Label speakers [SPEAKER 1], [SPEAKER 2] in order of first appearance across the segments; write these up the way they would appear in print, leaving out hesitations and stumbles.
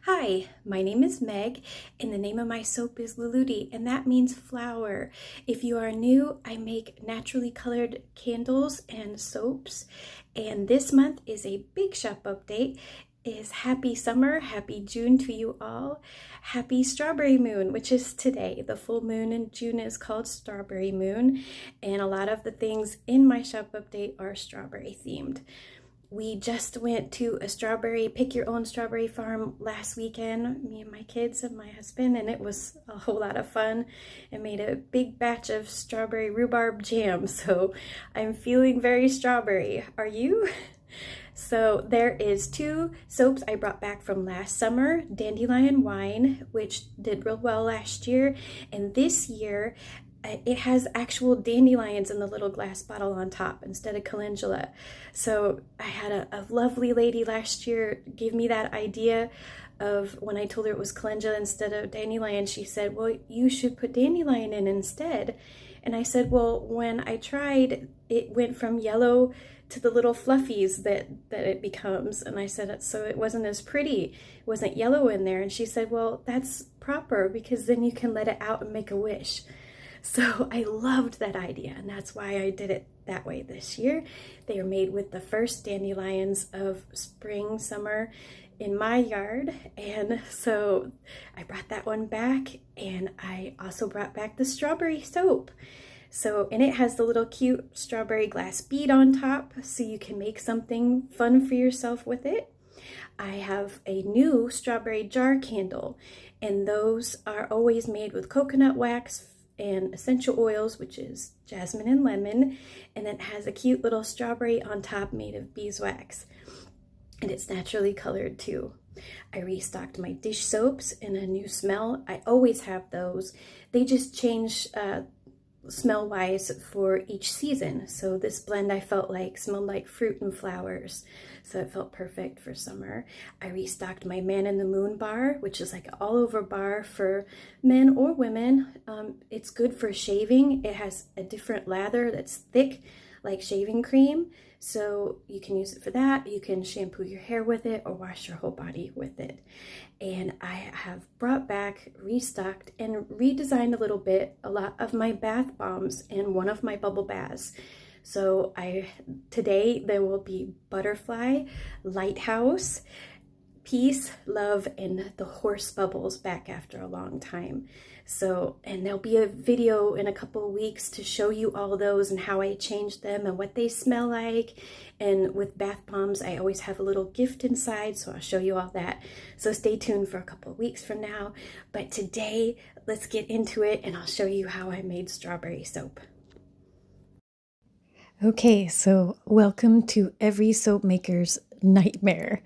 [SPEAKER 1] Hi, my name is Meg, and the name of my soap is Luluti, and that means flower. If you are new, I make naturally colored candles and soaps, and this month is a big shop update. Is happy summer, happy June to you all. Happy strawberry moon, which is today. The full moon in June is called strawberry moon, and a lot of the things in my shop update are strawberry themed. We just went to a strawberry, pick your own strawberry farm last weekend, me and my kids and my husband, and it was a whole lot of fun. I made a big batch of strawberry rhubarb jam, so I'm feeling very strawberry. Are you? So there is two soaps I brought back from last summer, Dandelion Wine, which did real well last year, and this year it has actual dandelions in the little glass bottle on top instead of calendula. So I had a lovely lady last year give me that idea of when I told her it was calendula instead of dandelion. She said, well, you should put dandelion in instead. And I said, well, when I tried, it went from yellow to the little fluffies that it becomes. And I said, so it wasn't as pretty. It wasn't yellow in there. And she said, well, that's proper because then you can let it out and make a wish. So I loved that idea, and that's why I did it that way this year. They are made with the first dandelions of spring, summer in my yard, and so I brought that one back, and I also brought back the strawberry soap. So, and it has the little cute strawberry glass bead on top, so you can make something fun for yourself with it. I have a new strawberry jar candle, and those are always made with coconut wax and essential oils, which is jasmine and lemon, and it has a cute little strawberry on top made of beeswax, and it's naturally colored too. I restocked my dish soaps in a new smell. I always have those. They just change smell wise for each season. So this blend I felt like smelled like fruit and flowers, so it felt perfect for summer. I restocked my Man in the Moon bar, which is like an all over bar for men or women. It's good for shaving. It has a different lather that's thick like shaving cream, so you can use it for that. You can shampoo your hair with it or wash your whole body with it. And I have brought back, restocked, and redesigned a little bit a lot of my bath bombs and one of my bubble baths. So today there will be Butterfly, Lighthouse, Peace, Love, and the Horse Bubbles back after a long time. So, and there'll be a video in a couple of weeks to show you all those and how I changed them and what they smell like. And with bath bombs, I always have a little gift inside, so I'll show you all that. So stay tuned for a couple of weeks from now. But today, let's get into it and I'll show you how I made strawberry soap. Okay, so welcome to every soap maker's nightmare.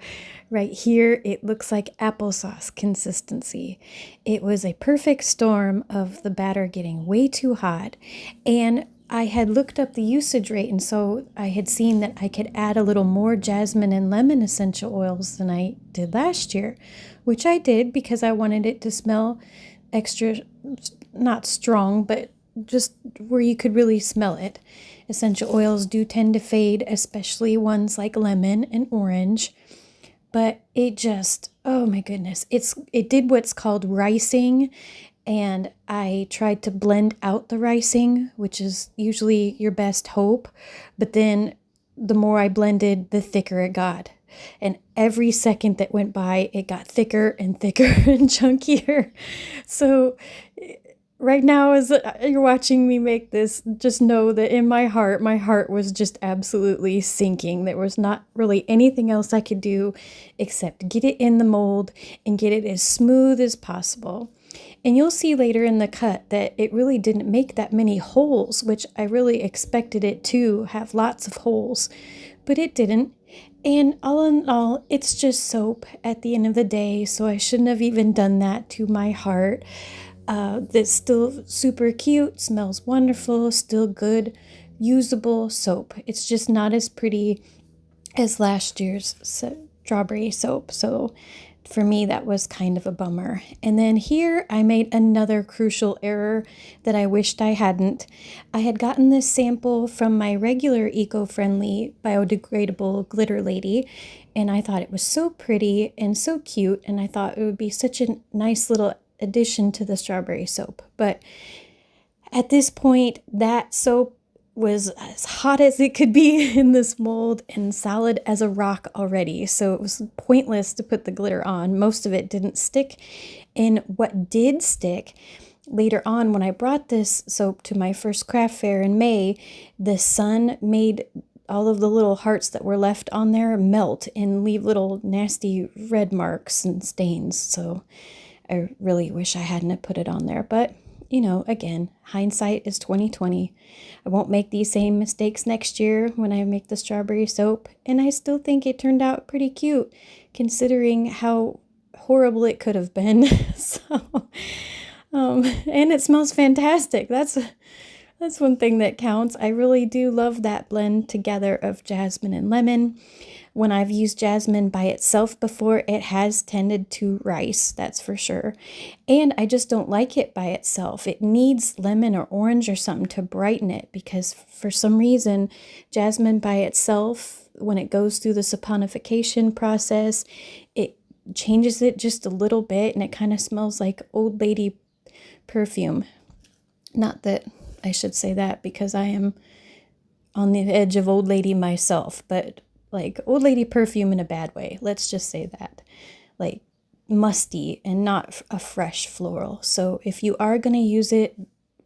[SPEAKER 1] Right here, it looks like applesauce consistency. It was a perfect storm of the batter getting way too hot, and I had looked up the usage rate, and so I had seen that I could add a little more jasmine and lemon essential oils than I did last year, which I did because I wanted it to smell extra, not strong, but just where you could really smell it. Essential oils do tend to fade, especially ones like lemon and orange. But it just, oh my goodness, it did what's called ricing, and I tried to blend out the ricing, which is usually your best hope. But then the more I blended, the thicker it got. And every second that went by, it got thicker and thicker and chunkier. So right now, as you're watching me make this, just know that in my heart was just absolutely sinking. There was not really anything else I could do except get it in the mold and get it as smooth as possible. And you'll see later in the cut that it really didn't make that many holes, which I really expected it to have lots of holes, but it didn't. And all in all, it's just soap at the end of the day, so I shouldn't have even done that to my heart. That's still super cute, smells wonderful, still good, usable soap. It's just not as pretty as last year's strawberry soap. So for me, that was kind of a bummer. And then here I made another crucial error that I wished I hadn't. I had gotten this sample from my regular eco-friendly biodegradable glitter lady, and I thought it was so pretty and so cute, and I thought it would be such a nice little addition to the strawberry soap. But at this point, that soap was as hot as it could be in this mold and solid as a rock already. So it was pointless to put the glitter on. Most of it didn't stick. And what did stick, later on when I brought this soap to my first craft fair in May, the sun made all of the little hearts that were left on there melt and leave little nasty red marks and stains. So I really wish I hadn't put it on there. But you know, again, hindsight is 2020. I won't make these same mistakes next year when I make the strawberry soap, and I still think it turned out pretty cute considering how horrible it could have been. So, and it smells fantastic. That's one thing that counts. I really do love that blend together of jasmine and lemon. When I've used jasmine by itself before, it has tended to rice, that's for sure. And I just don't like it by itself. It needs lemon or orange or something to brighten it, because for some reason, jasmine by itself, when it goes through the saponification process, it changes it just a little bit and it kind of smells like old lady perfume. Not that I should say that because I am on the edge of old lady myself, but like old lady perfume in a bad way. Let's just say that. Like musty and not a fresh floral. So if you are going to use it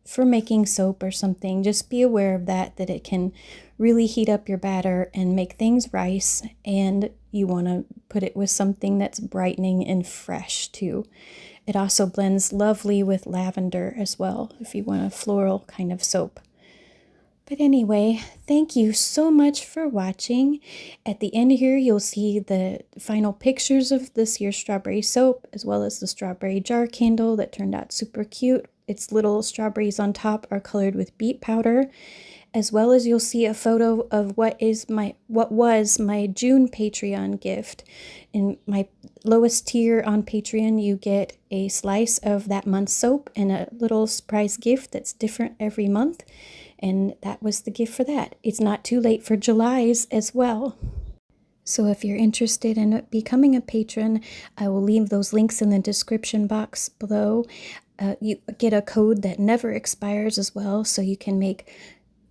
[SPEAKER 1] for making soap or something, just be aware of that it can really heat up your batter and make things rice, and you want to put it with something that's brightening and fresh too. It also blends lovely with lavender as well if you want a floral kind of soap. But anyway, thank you so much for watching. At the end here, you'll see the final pictures of this year's strawberry soap, as well as the strawberry jar candle that turned out super cute. Its little strawberries on top are colored with beet powder, as well as you'll see a photo of what was my June Patreon gift. In my lowest tier on Patreon, you get a slice of that month's soap and a little surprise gift that's different every month. And that was the gift for that. It's not too late for July's as well. So if you're interested in becoming a patron, I will leave those links in the description box below. You get a code that never expires as well, so you can make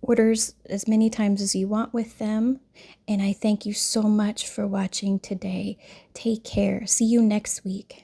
[SPEAKER 1] orders as many times as you want with them. And I thank you so much for watching today. Take care. See you next week.